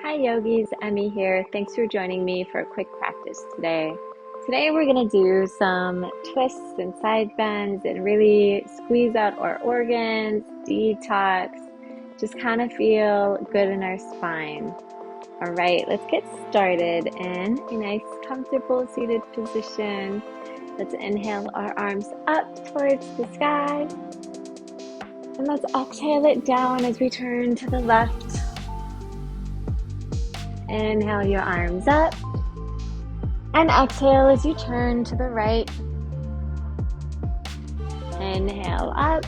Hi yogis, Emmy here. Thanks for joining me for a quick practice today. Today we're going to do some twists and side bends and really squeeze out our organs, detox, just kind of feel good in our spine. All right, let's get started in a nice comfortable seated position. Let's inhale our arms up towards the sky. And let's exhale it down as we turn to the left. Inhale your arms up and exhale as you turn to the right. Inhale up.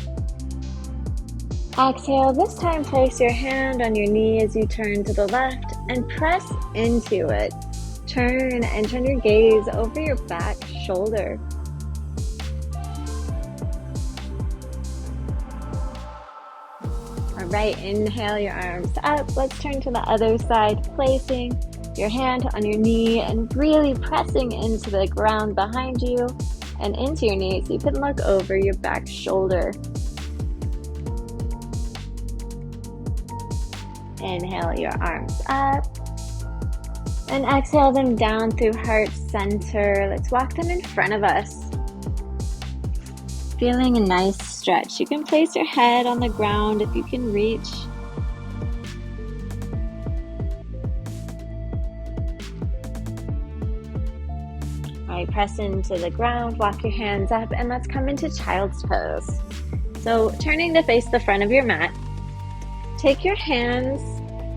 Exhale, this time place your hand on your knee as you turn to the left and press into it. Turn and turn your gaze over your back shoulder. All right, inhale your arms up. Let's turn to the other side, placing your hand on your knee and really pressing into the ground behind you and into your knee so you can look over your back shoulder. Inhale your arms up and exhale them down through heart center. Let's walk them in front of us. Feeling a nice stretch. You can place your head on the ground if you can reach. All right, press into the ground, walk your hands up, and let's come into child's pose. So turning to face the front of your mat, take your hands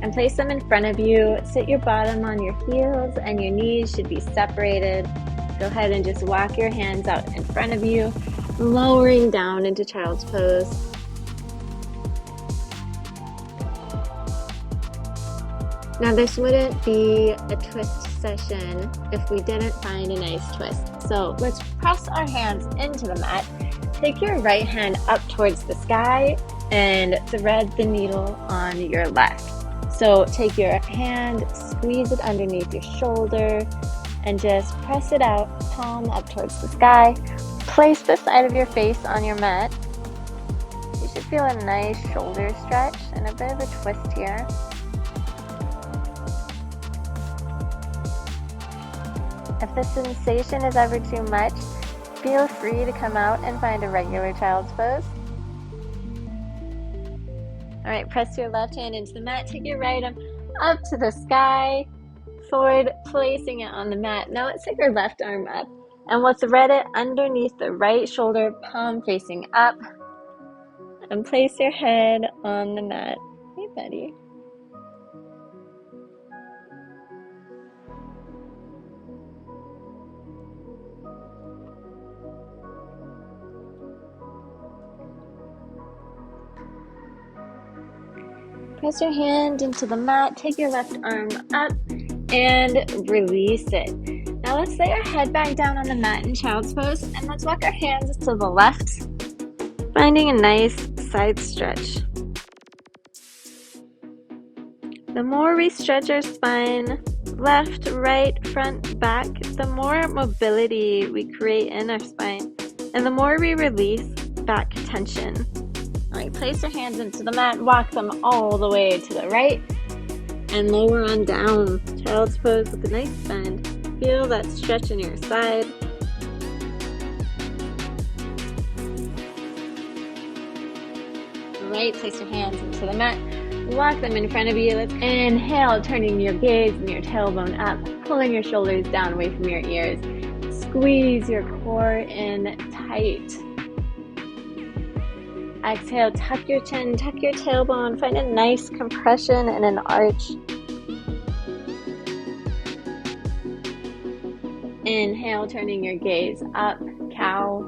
and place them in front of you. Sit your bottom on your heels and your knees should be separated. Go ahead and just walk your hands out in front of you, lowering down into child's pose. Now this wouldn't be a twist session if we didn't find a nice twist. So let's press our hands into the mat. Take your right hand up towards the sky and thread the needle on your left. So take your hand, squeeze it underneath your shoulder, and just press it out, palm up towards the sky. Place the side of your face on your mat. You should feel a nice shoulder stretch and a bit of a twist here. If the sensation is ever too much, feel free to come out and find a regular child's pose. All right, press your left hand into the mat, take your right arm up to the sky, forward, placing it on the mat. Now let's take your left arm up and we'll thread it underneath the right shoulder, palm facing up, and place your head on the mat. Hey, buddy. Press your hand into the mat, take your left arm up, and release it. Now let's lay our head back down on the mat in child's pose, and let's walk our hands to the left, finding a nice side stretch. The more we stretch our spine, left, right, front, back, the more mobility we create in our spine, and the more we release back tension. All right, place your hands into the mat, walk them all the way to the right, and lower on down. Child's pose with a nice bend. Feel that stretch in your side. All right, place your hands into the mat. Walk them in front of you. Let's inhale, turning your gaze and your tailbone up, pulling your shoulders down away from your ears. Squeeze your core in tight. Exhale, tuck your chin, tuck your tailbone. Find a nice compression and an arch. Inhale, turning your gaze up, cow.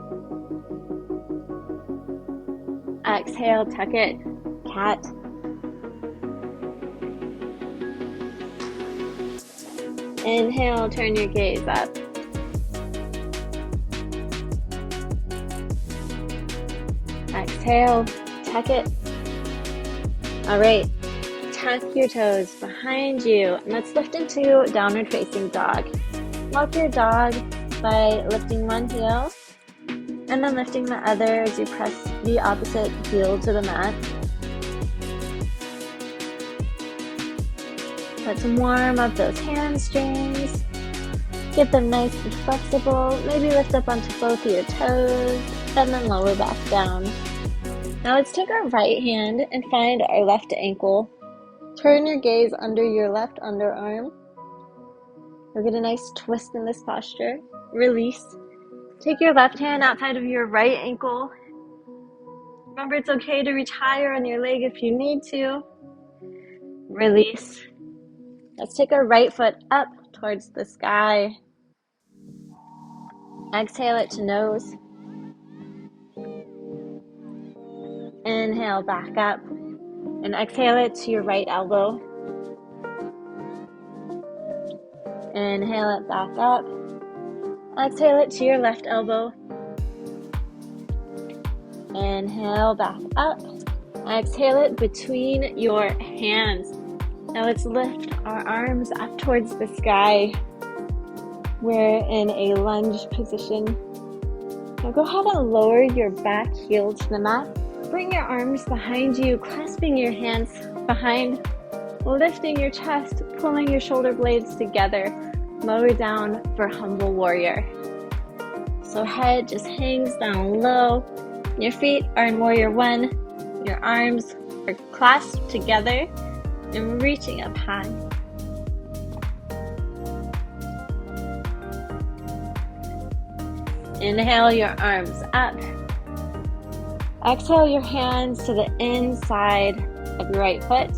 Exhale, tuck it, cat. Inhale, turn your gaze up. Exhale, tuck it. All right, tuck your toes behind you. And let's lift into downward facing dog. Walk your dog by lifting one heel and then lifting the other as you press the opposite heel to the mat. Let's warm up those hamstrings. Get them nice and flexible. Maybe lift up onto both of your toes and then lower back down. Now let's take our right hand and find our left ankle. Turn your gaze under your left underarm. You'll get a nice twist in this posture. Release. Take your left hand outside of your right ankle. Remember, it's okay to reach higher on your leg if you need to. Release. Let's take our right foot up towards the sky. Exhale it to nose. Inhale back up. And exhale it to your right elbow. Inhale it back up. Exhale it to your left elbow. Inhale back up. Exhale it between your hands. Now let's lift our arms up towards the sky. We're in a lunge position. Now go ahead and lower your back heel to the mat. Bring your arms behind you, clasping your hands behind, lifting your chest, pulling your shoulder blades together. Lower down for humble warrior. So head just hangs down low. Your feet are in warrior one. Your arms are clasped together and reaching up high. Inhale your arms up. Exhale your hands to the inside of your right foot.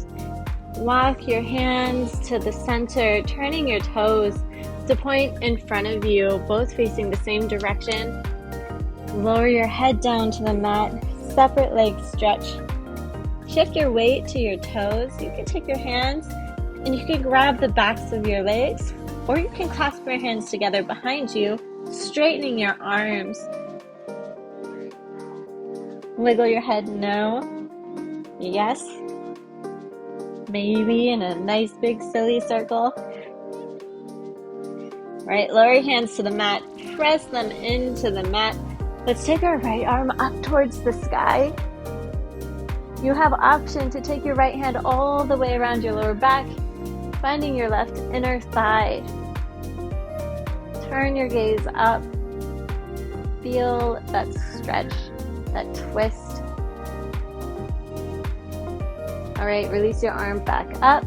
Walk your hands to the center, turning your toes to point in front of you, both facing the same direction. Lower your head down to the mat, separate leg stretch. Shift your weight to your toes. You can take your hands and you can grab the backs of your legs, or you can clasp your hands together behind you, straightening your arms. Wiggle your head no, yes, maybe in a nice big silly circle. Right, lower your hands to the mat, press them into the mat. Let's take our right arm up towards the sky. You have option to take your right hand all the way around your lower back, finding your left inner thigh. Turn your gaze up. Feel that stretch, that twist. All right, release your arm back up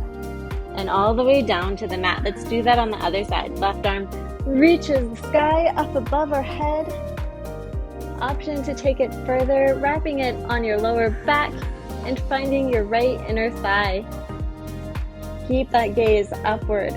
and all the way down to the mat. Let's do that on the other side. Left arm reaches the sky up above our head. Option to take it further, wrapping it on your lower back and finding your right inner thigh. Keep that gaze upward.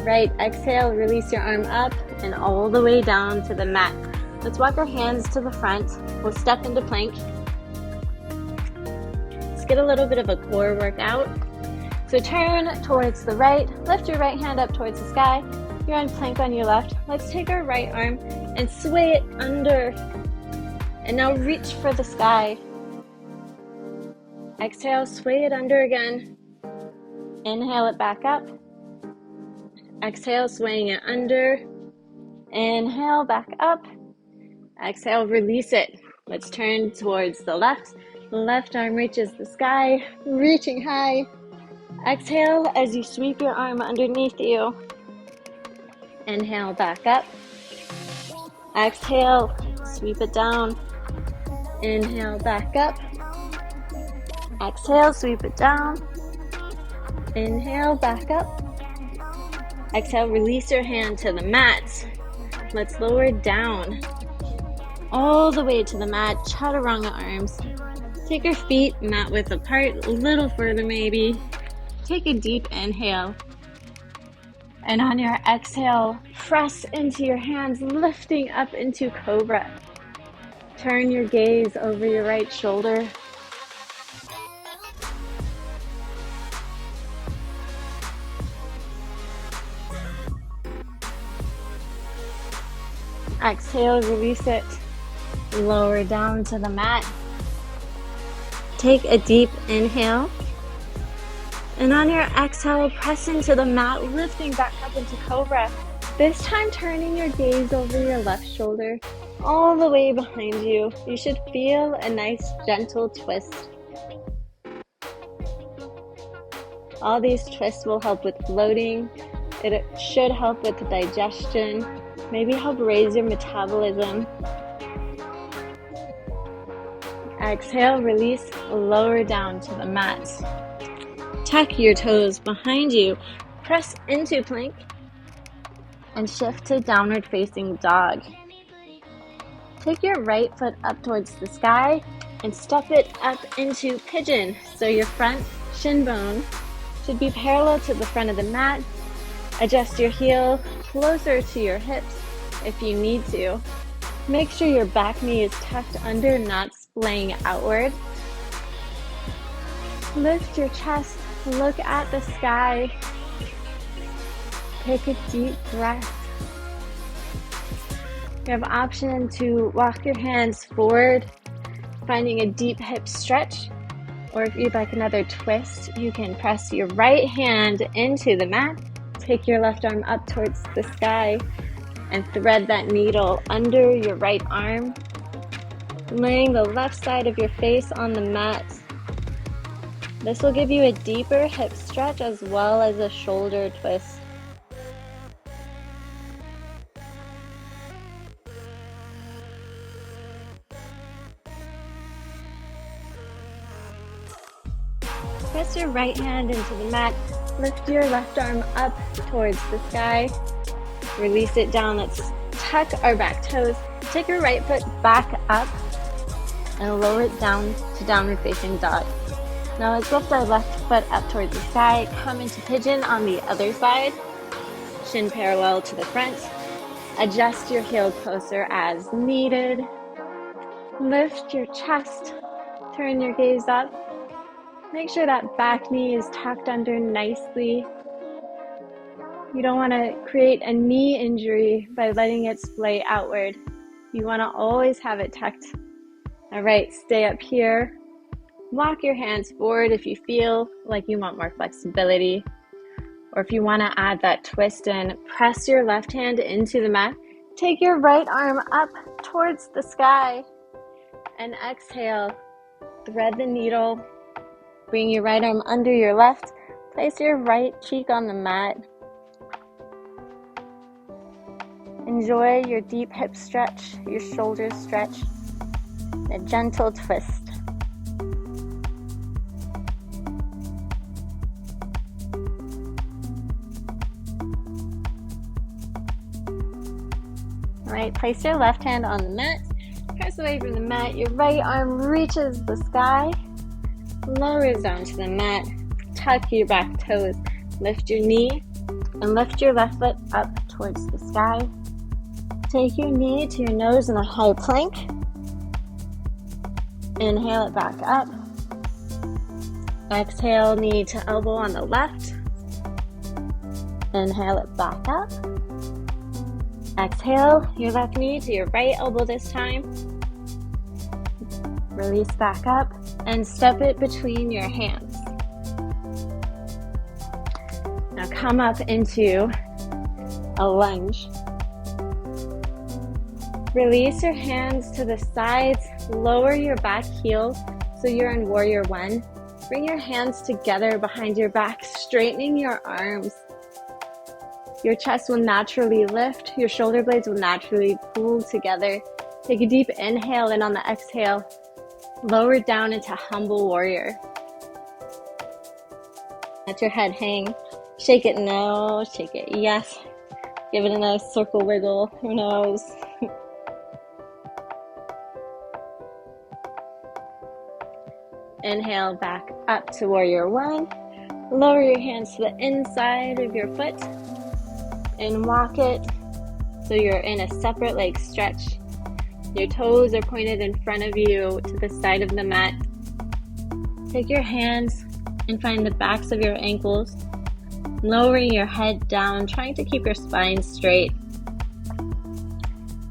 Right, exhale, release your arm up and all the way down to the mat. Let's walk our hands to the front. We'll step into plank. Let's get a little bit of a core workout. So turn towards the right, lift your right hand up towards the sky. You're on plank on your left. Let's take our right arm and sway it under. And now reach for the sky. Exhale, sway it under again. Inhale it back up. Exhale, swaying it under. Inhale, back up. Exhale, release it. Let's turn towards the left. Left arm reaches the sky, reaching high. Exhale as you sweep your arm underneath you. Inhale, back up. Exhale, sweep it down. Inhale, back up. Exhale, sweep it down. Inhale, back up. Exhale, release your hand to the mat. Let's lower it down. All the way to the mat, chaturanga arms. Take your feet mat width apart, a little further maybe. Take a deep inhale. And on your exhale, press into your hands, lifting up into cobra. Turn your gaze over your right shoulder. Exhale, release it. Lower down to the mat. Take a deep inhale. And on your exhale, press into the mat, lifting back up into cobra. This time turning your gaze over your left shoulder. all the way behind you. You should feel a nice gentle twist. All these twists will help with bloating. It should help with digestion, maybe help raise your metabolism. Exhale, release, lower down to the mat. Tuck your toes behind you, press into plank, and shift to downward facing dog. Take your right foot up towards the sky and step it up into pigeon. So your front shin bone should be parallel to the front of the mat. Adjust your heel closer to your hips if you need to. Make sure your back knee is tucked under, not splaying outward. Lift your chest, look at the sky. Take a deep breath. You have option to walk your hands forward, finding a deep hip stretch, or if you'd like another twist, you can press your right hand into the mat, take your left arm up towards the sky, and thread that needle under your right arm, laying the left side of your face on the mat. This will give you a deeper hip stretch as well as a shoulder twist. Press your right hand into the mat, lift your left arm up towards the sky, release it down. Let's tuck our back toes, take your right foot back up and lower it down to downward facing dog. Now let's lift our left foot up towards the sky, come into pigeon on the other side, shin parallel to the front. Adjust your heel closer as needed. Lift your chest, turn your gaze up. Make sure that back knee is tucked under nicely. You don't want to create a knee injury by letting it splay outward. You want to always have it tucked. All right, stay up here. Walk your hands forward if you feel like you want more flexibility. Or if you want to add that twist in, press your left hand into the mat. Take your right arm up towards the sky. And exhale, thread the needle. Bring your right arm under your left. Place your right cheek on the mat. Enjoy your deep hip stretch, your shoulders stretch, a gentle twist. All right, place your left hand on the mat. Press away from the mat. Your right arm reaches the sky. Lowers down to the mat. Tuck your back toes. Lift your knee and lift your left foot up towards the sky. Take your knee to your nose in a high plank. Inhale it back up. Exhale, knee to elbow on the left. Inhale it back up. Exhale, your left knee to your right elbow this time. Release back up and step it between your hands. Now come up into a lunge. Release your hands to the sides, lower your back heel so you're in warrior one. Bring your hands together behind your back, straightening your arms. Your chest will naturally lift, your shoulder blades will naturally pull together. Take a deep inhale, and on the exhale, lower down into humble warrior. Let your head hang. Shake it no, shake it yes. Give it a nice circle wiggle, who knows. Inhale back up to warrior one. Lower your hands to the inside of your foot and walk it so you're in a separate leg stretch. Your toes are pointed in front of you to the side of the mat. Take your hands and find the backs of your ankles, lowering your head down, trying to keep your spine straight.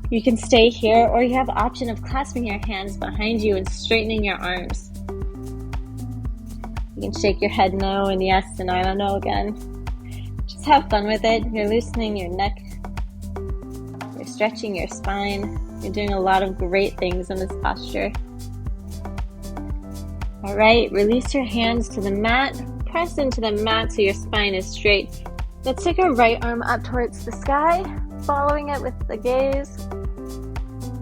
You can stay here, or you have the option of clasping your hands behind you and straightening your arms. You can shake your head no and yes and I don't know again. Just have fun with it. You're loosening your neck. You're stretching your spine. You're doing a lot of great things in this posture. All right, release your hands to the mat. Press into the mat so your spine is straight. Let's take our right arm up towards the sky, following it with the gaze.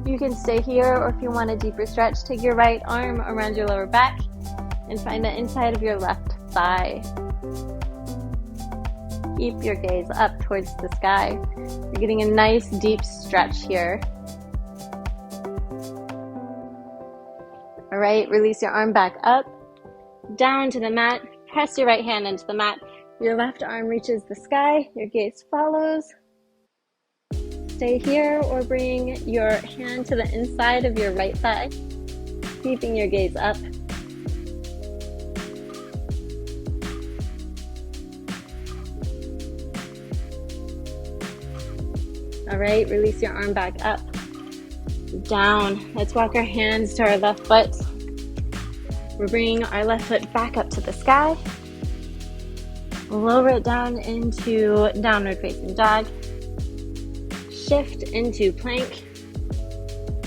You can stay here, or if you want a deeper stretch, take your right arm around your lower back and find the inside of your left thigh. Keep your gaze up towards the sky. You're getting a nice deep stretch here. All right, release your arm back up, down to the mat. Press your right hand into the mat. Your left arm reaches the sky. Your gaze follows. Stay here or bring your hand to the inside of your right thigh, keeping your gaze up. All right, release your arm back up, down. Let's walk our hands to our left foot. We're bringing our left foot back up to the sky. Lower it down into downward facing dog. Shift into plank.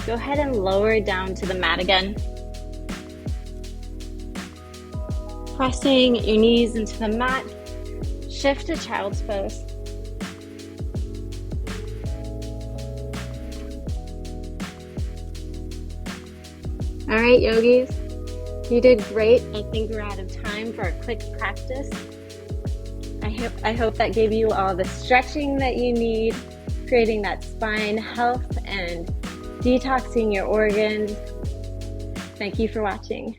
Go ahead and lower down to the mat again. Pressing your knees into the mat. Shift to child's pose. All right, yogis. You did great. I think we're out of time for a quick practice. I hope that gave you all the stretching that you need, creating that spine health and detoxing your organs. Thank you for watching.